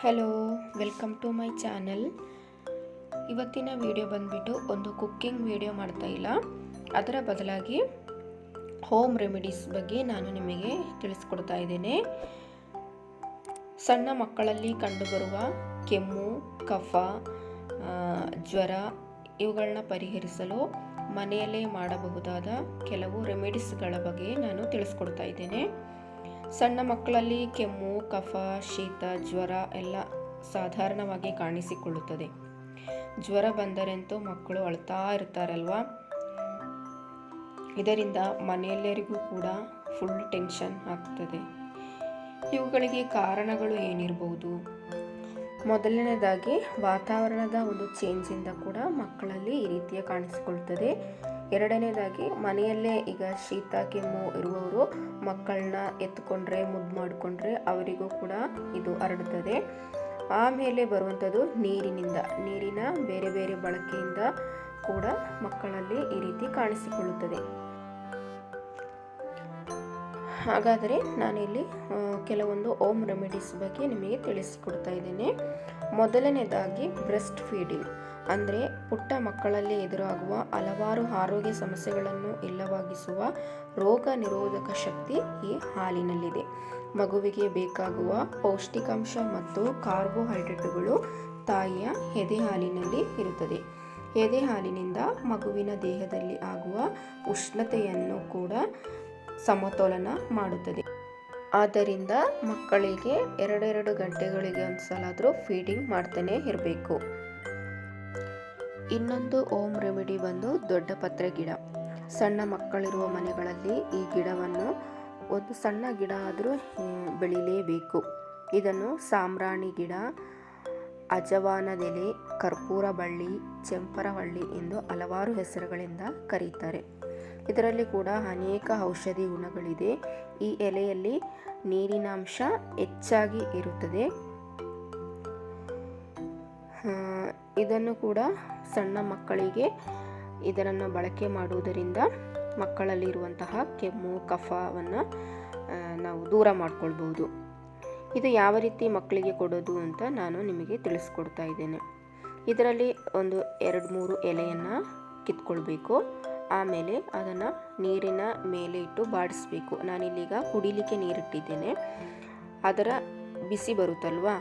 Hello, welcome to my channel. ಇವತ್ತಿನ video ಬಂದ್ಬಿಟ್ಟು ಒಂದು ಕುಕ್ಕಿಂಗ್ ವಿಡಿಯೋ ಮಾಡ್ತಾ ಇಲ್ಲ, ಅದರ ಬದಲಾಗಿ ಹೋಮ್ ರೆಮಿಡೀಸ್ ಬಗ್ಗೆ ನಾನು ನಿಮಗೆ ತಿಳಿಸ್ಕೊಡ್ತಾ ಇದ್ದೇನೆ. ಸಣ್ಣ ಮಕ್ಕಳಲ್ಲಿ ಕಂಡುಬರುವ ಕೆಮ್ಮು, ಕಫ, ಜ್ವರ ಇವುಗಳನ್ನ ಪರಿಹರಿಸಲು ಮನೆಯಲ್ಲೇ ಮಾಡಬಹುದಾದ ಕೆಲವು ರೆಮಿಡೀಸ್ಗಳ ಬಗ್ಗೆ ನಾನು ತಿಳಿಸ್ಕೊಡ್ತಾ ಇದ್ದೇನೆ. ಸಣ್ಣ ಮಕ್ಕಳಲ್ಲಿ ಕೆಮ್ಮು, ಕಫ, ಶೀತ, ಜ್ವರ ಎಲ್ಲ ಸಾಧಾರಣವಾಗಿ ಕಾಣಿಸಿಕೊಳ್ಳುತ್ತದೆ. ಜ್ವರ ಬಂದರಂತೂ ಮಕ್ಕಳು ಅಳ್ತಾ ಇರ್ತಾರಲ್ವಾ. ಇದರಿಂದ ಮನೆಯೆಲ್ಲರಿಗೂ ಕೂಡ ಫುಲ್ ಟೆನ್ಷನ್ ಆಗ್ತದೆ. ಇವುಗಳಿಗೆ ಕಾರಣಗಳು ಏನಿರಬಹುದು? ಮೊದಲನೇದಾಗಿ ವಾತಾವರಣದ ಒಂದು ಚೇಂಜಿಂದ ಕೂಡ ಮಕ್ಕಳಲ್ಲಿ ಈ ರೀತಿಯ ಕಾಣಿಸಿಕೊಳ್ಳುತ್ತದೆ. ಎರಡನೇದಾಗಿ ಮನೆಯಲ್ಲೇ ಈಗ ಶೀತ ಕೆಮ್ಮು ಇರುವವರು ಮಕ್ಕಳನ್ನ ಎತ್ಕೊಂಡ್ರೆ, ಮುದ್ದು ಮಾಡಿಕೊಂಡ್ರೆ ಅವರಿಗೂ ಕೂಡ ಇದು ಹರಡುತ್ತದೆ. ಆಮೇಲೆ ಬರುವಂಥದ್ದು ನೀರಿನ ಬೇರೆ ಬೇರೆ ಬಳಕೆಯಿಂದ ಕೂಡ ಮಕ್ಕಳಲ್ಲಿ ಈ ರೀತಿ ಕಾಣಿಸಿಕೊಳ್ಳುತ್ತದೆ. ಹಾಗಾದರೆ ನಾನಿಲ್ಲಿ ಕೆಲವೊಂದು ಹೋಮ್ ರೆಮಿಡೀಸ್ ಬಗ್ಗೆ ನಿಮಗೆ ತಿಳಿಸಿಕೊಡ್ತಾ ಇದ್ದೇನೆ. ಮೊದಲನೇದಾಗಿ ಬ್ರೆಸ್ಟ್ ಫೀಡಿಂಗ್ ಅಂದರೆ ಪುಟ್ಟ ಮಕ್ಕಳಲ್ಲಿ ಎದುರಾಗುವ ಹಲವಾರು ಆರೋಗ್ಯ ಸಮಸ್ಯೆಗಳನ್ನು ಇಲ್ಲವಾಗಿಸುವ ರೋಗ ನಿರೋಧಕ ಶಕ್ತಿ ಈ ಹಾಲಿನಲ್ಲಿದೆ. ಮಗುವಿಗೆ ಬೇಕಾಗುವ ಪೌಷ್ಟಿಕಾಂಶ ಮತ್ತು ಕಾರ್ಬೋಹೈಡ್ರೇಟುಗಳು ತಾಯಿಯ ಎದೆ ಹಾಲಿನಲ್ಲಿ ಇರುತ್ತದೆ. ಎದೆ ಹಾಲಿನಿಂದ ಮಗುವಿನ ದೇಹದಲ್ಲಿ ಆಗುವ ಉಷ್ಣತೆಯನ್ನು ಕೂಡ ಸಮತೋಲನ ಮಾಡುತ್ತದೆ. ಆದ್ದರಿಂದ ಮಕ್ಕಳಿಗೆ 2 ಗಂಟೆಗಳಿಗೆ ಒಂದ್ಸಲಾದರೂ ಫೀಡಿಂಗ್ ಮಾಡ್ತಾನೆ ಇರಬೇಕು. ಇನ್ನೊಂದು ಹೋಮ್ ರೆಮಿಡಿ ಬಂದು ದೊಡ್ಡ ಪತ್ರೆ ಗಿಡ. ಸಣ್ಣ ಮಕ್ಕಳಿರುವ ಮನೆಗಳಲ್ಲಿ ಈ ಗಿಡವನ್ನು ಒಂದು ಸಣ್ಣ ಗಿಡ ಆದರೂ ಬೆಳಿಲೇಬೇಕು. ಇದನ್ನು ಸಾಂಬ್ರಾಣಿ ಗಿಡ, ಅಜವಾನದೆಲೆ, ಕರ್ಪೂರ ಬಳ್ಳಿ, ಚೆಂಪರವಳ್ಳಿ ಎಂದು ಹಲವಾರು ಹೆಸರುಗಳಿಂದ ಕರೀತಾರೆ. ಇದರಲ್ಲಿ ಕೂಡ ಅನೇಕ ಔಷಧಿ ಗುಣಗಳಿದೆ. ಈ ಎಲೆಯಲ್ಲಿ ನೀರಿನಾಂಶ ಹೆಚ್ಚಾಗಿ ಇರುತ್ತದೆ. ಇದನ್ನು ಕೂಡ ಸಣ್ಣ ಮಕ್ಕಳಿಗೆ ಇದನ್ನು ಬಳಕೆ ಮಾಡುವುದರಿಂದ ಮಕ್ಕಳಲ್ಲಿರುವಂತಹ ಕೆಮ್ಮು, ಕಫವನ್ನು ನಾವು ದೂರ ಮಾಡಿಕೊಳ್ಬಹುದು. ಇದು ಯಾವ ರೀತಿ ಮಕ್ಕಳಿಗೆ ಕೊಡೋದು ಅಂತ ನಾನು ನಿಮಗೆ ತಿಳಿಸ್ಕೊಡ್ತಾ ಇದ್ದೇನೆ. ಇದರಲ್ಲಿ ಒಂದು 2-3 ಎಲೆಯನ್ನು ಕಿತ್ಕೊಳ್ಬೇಕು. ಆಮೇಲೆ ಅದನ್ನು ನೀರಿನ ಮೇಲೆ ಇಟ್ಟು ಬಾಡಿಸಬೇಕು. ನಾನಿಲ್ಲೀಗ ಕುಡಿಲಿಕ್ಕೆ ನೀರಿಟ್ಟಿದ್ದೇನೆ. ಅದರ ಬಿಸಿ ಬರುತ್ತಲ್ವಾ,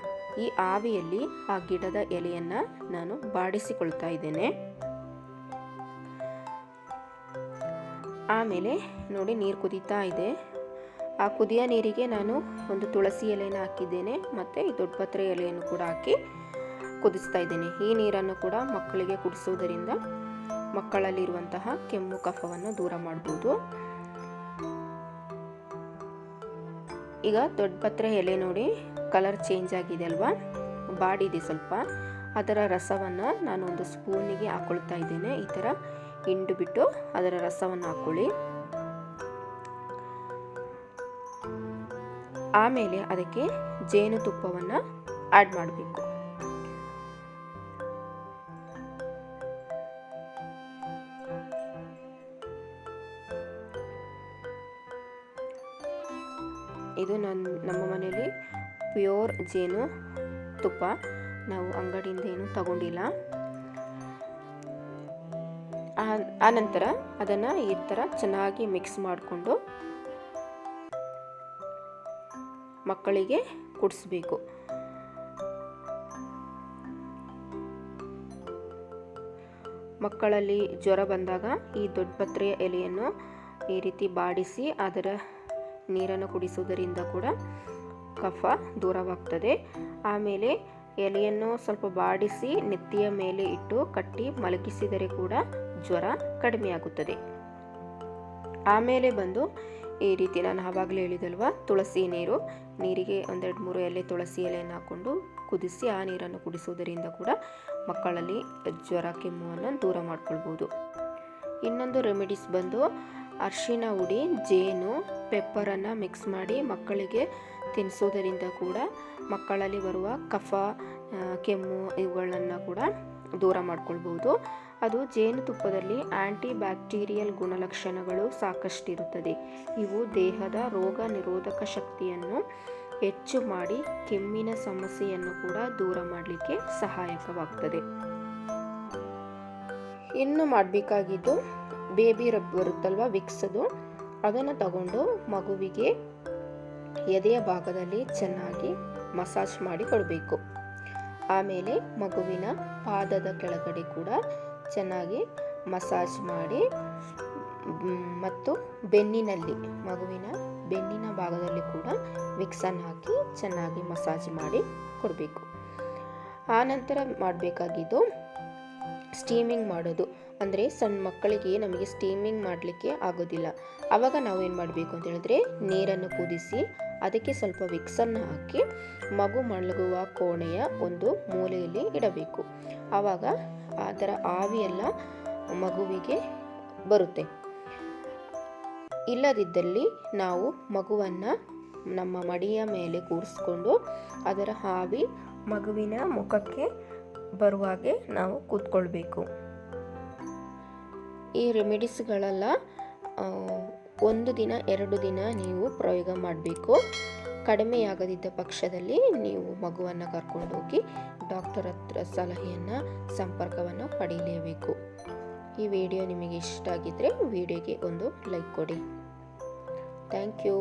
ಈ ಆವಿಯಲ್ಲಿ ಆ ಗಿಡದ ಎಲೆಯನ್ನು ನಾನು ಬಾಡಿಸಿಕೊಳ್ತಾ ಇದ್ದೇನೆ. ಆಮೇಲೆ ನೋಡಿ, ನೀರು ಕುದೀತಾ ಇದೆ. ಆ ಕುದಿಯ ನೀರಿಗೆ ನಾನು ಒಂದು ತುಳಸಿ ಎಲೆಯನ್ನು ಹಾಕಿದ್ದೇನೆ ಮತ್ತು ಈ ದೊಡ್ಡಪತ್ರೆ ಎಲೆಯನ್ನು ಕೂಡ ಹಾಕಿ ಕುದಿಸ್ತಾ ಇದ್ದೇನೆ. ಈ ನೀರನ್ನು ಕೂಡ ಮಕ್ಕಳಿಗೆ ಕುಡಿಸುವುದರಿಂದ ಮಕ್ಕಳಲ್ಲಿರುವಂತಹ ಕೆಮ್ಮು, ಕಫವನ್ನು ದೂರ ಮಾಡ್ಬೋದು. ಈಗ ದೊಡ್ಡಪತ್ರೆ ಎಲೆ ನೋಡಿ ಕಲರ್ ಚೇಂಜ್ ಆಗಿದೆ ಅಲ್ವಾ, ಬಾಡಿದೆ ಸ್ವಲ್ಪ. ಅದರ ರಸವನ್ನು ನಾನು ಒಂದು ಸ್ಪೂನಿಗೆ ಹಾಕೊಳ್ತಾ ಇದ್ದೇನೆ. ಈ ಥರ ಹಿಂಡು ಬಿಟ್ಟು ಅದರ ರಸವನ್ನು ಹಾಕೊಳ್ಳಿ. ಆಮೇಲೆ ಅದಕ್ಕೆ ಜೇನುತುಪ್ಪವನ್ನು ಆ್ಯಡ್ ಮಾಡಬೇಕು. ಇದು ನಮ್ಮ ಮನೆಯಲ್ಲಿ ಪ್ಯೂರ್ ಜೇನು ತುಪ್ಪ, ನಾವು ಅಂಗಡಿಯಿಂದ ಏನು ತಗೊಂಡಿಲ್ಲ. ಆನಂತರ ಅದನ್ನು ಈ ಥರ ಚೆನ್ನಾಗಿ ಮಿಕ್ಸ್ ಮಾಡಿಕೊಂಡು ಮಕ್ಕಳಿಗೆ ಕುಡಿಸ್ಬೇಕು. ಮಕ್ಕಳಲ್ಲಿ ಜ್ವರ ಬಂದಾಗ ಈ ದೊಡ್ಡಪತ್ರೆಯ ಎಲೆಯನ್ನು ಈ ರೀತಿ ಬಾಡಿಸಿ ಅದರ ನೀರನ್ನು ಕುಡಿಸುವುದರಿಂದ ಕೂಡ ಕಫ ದೂರವಾಗ್ತದೆ. ಆಮೇಲೆ ಎಲೆಯನ್ನು ಸ್ವಲ್ಪ ಬಾಡಿಸಿ ನೆತ್ತಿಯ ಮೇಲೆ ಇಟ್ಟು ಕಟ್ಟಿ ಮಲಗಿಸಿದರೆ ಕೂಡ ಜ್ವರ ಕಡಿಮೆಯಾಗುತ್ತದೆ. ಆಮೇಲೆ ಬಂದು ಈ ರೀತಿ ನಾನು ಆವಾಗಲೇ ಹೇಳಿದಲ್ವ, ತುಳಸಿ ನೀರಿಗೆ 2-3 ಎಲೆ ತುಳಸಿ ಎಲೆಯನ್ನು ಹಾಕ್ಕೊಂಡು ಕುದಿಸಿ ಆ ನೀರನ್ನು ಕುಡಿಸುವುದರಿಂದ ಕೂಡ ಮಕ್ಕಳಲ್ಲಿ ಜ್ವರ, ಕೆಮ್ಮುವನ್ನು ದೂರ ಮಾಡ್ಕೊಳ್ಬೋದು. ಇನ್ನೊಂದು ರೆಮಿಡೀಸ್ ಬಂದು ಅರಿಶಿನ ಹುಡಿ, ಜೇನು, ಪೆಪ್ಪರನ್ನು ಮಿಕ್ಸ್ ಮಾಡಿ ಮಕ್ಕಳಿಗೆ ತಿನ್ನಿಸೋದರಿಂದ ಕೂಡ ಮಕ್ಕಳಲ್ಲಿ ಬರುವ ಕಫ, ಕೆಮ್ಮು ಇವುಗಳನ್ನು ಕೂಡ ದೂರ ಮಾಡ್ಕೊಳ್ಬೋದು. ಅದು ಜೇನುತುಪ್ಪದಲ್ಲಿ ಆಂಟಿ ಬ್ಯಾಕ್ಟೀರಿಯಲ್ ಗುಣಲಕ್ಷಣಗಳು ಸಾಕಷ್ಟಿರುತ್ತದೆ. ಇವು ದೇಹದ ರೋಗ ನಿರೋಧಕ ಶಕ್ತಿಯನ್ನು ಹೆಚ್ಚು ಮಾಡಿ ಕೆಮ್ಮಿನ ಸಮಸ್ಯೆಯನ್ನು ಕೂಡ ದೂರ ಮಾಡಲಿಕ್ಕೆ ಸಹಾಯಕವಾಗ್ತದೆ. ಇನ್ನು ಮಾಡಬೇಕಾಗಿದ್ದು ಬೇಬಿ ರಬ್ ಬರುತ್ತಲ್ವ, ವಿಕ್ಸದು, ಅದನ್ನು ತಗೊಂಡು ಮಗುವಿಗೆ ಎದೆಯ ಭಾಗದಲ್ಲಿ ಚೆನ್ನಾಗಿ ಮಸಾಜ್ ಮಾಡಿ ಕೊಡಬೇಕು. ಆಮೇಲೆ ಮಗುವಿನ ಪಾದದ ಕೆಳಗಡೆ ಕೂಡ ಚೆನ್ನಾಗಿ ಮಸಾಜ್ ಮಾಡಿ ಮತ್ತು ಬೆನ್ನಿನಲ್ಲಿ, ಮಗುವಿನ ಬೆನ್ನಿನ ಭಾಗದಲ್ಲಿ ಕೂಡ ವಿಕ್ಸನ್ನು ಹಾಕಿ ಚೆನ್ನಾಗಿ ಮಸಾಜ್ ಮಾಡಿ ಕೊಡಬೇಕು. ಆನಂತರ ಮಾಡಬೇಕಾಗಿದ್ದು ಸ್ಟೀಮಿಂಗ್ ಮಾಡೋದು. ಅಂದರೆ ಸಣ್ಣ ಮಕ್ಕಳಿಗೆ ನಮಗೆ ಸ್ಟೀಮಿಂಗ್ ಮಾಡಲಿಕ್ಕೆ ಆಗೋದಿಲ್ಲ. ಆವಾಗ ನಾವು ಏನು ಮಾಡಬೇಕು ಅಂತ ಹೇಳಿದ್ರೆ, ನೀರನ್ನು ಕುದಿಸಿ ಅದಕ್ಕೆ ಸ್ವಲ್ಪ ವಿಕ್ಸನ್ನು ಹಾಕಿ ಮಗು ಮಲಗುವ ಕೋಣೆಯ ಒಂದು ಮೂಲೆಯಲ್ಲಿ ಇಡಬೇಕು. ಆವಾಗ ಅದರ ಆವಿಯೆಲ್ಲ ಮಗುವಿಗೆ ಬರುತ್ತೆ. ಇಲ್ಲದಿದ್ದಲ್ಲಿ ನಾವು ಮಗುವನ್ನು ನಮ್ಮ ಮಡಿಯ ಮೇಲೆ ಕೂರಿಸ್ಕೊಂಡು ಅದರ ಆವಿ ಮಗುವಿನ ಮುಖಕ್ಕೆ ಬರುವ ಹಾಗೆ ನಾವು ಕೂತ್ಕೊಳ್ಬೇಕು. ಈ ರೆಮಿಡೀಸ್ಗಳೆಲ್ಲ 1 ದಿನ 2 ದಿನ ನೀವು ಪ್ರಯೋಗ ಮಾಡಬೇಕು. ಕಡಿಮೆಯಾಗದಿದ್ದ ಪಕ್ಷದಲ್ಲಿ ನೀವು ಮಗುವನ್ನು ಕರ್ಕೊಂಡೋಗಿ ಡಾಕ್ಟರ್ ಹತ್ರ ಸಲಹೆಯನ್ನು, ಸಂಪರ್ಕವನ್ನು ಪಡೆಯಲೇಬೇಕು. ಈ ವಿಡಿಯೋ ನಿಮಗೆ ಇಷ್ಟ ಆಗಿದ್ದರೆ ವಿಡಿಯೋಗೆ ಒಂದು ಲೈಕ್ ಕೊಡಿ. Thank you.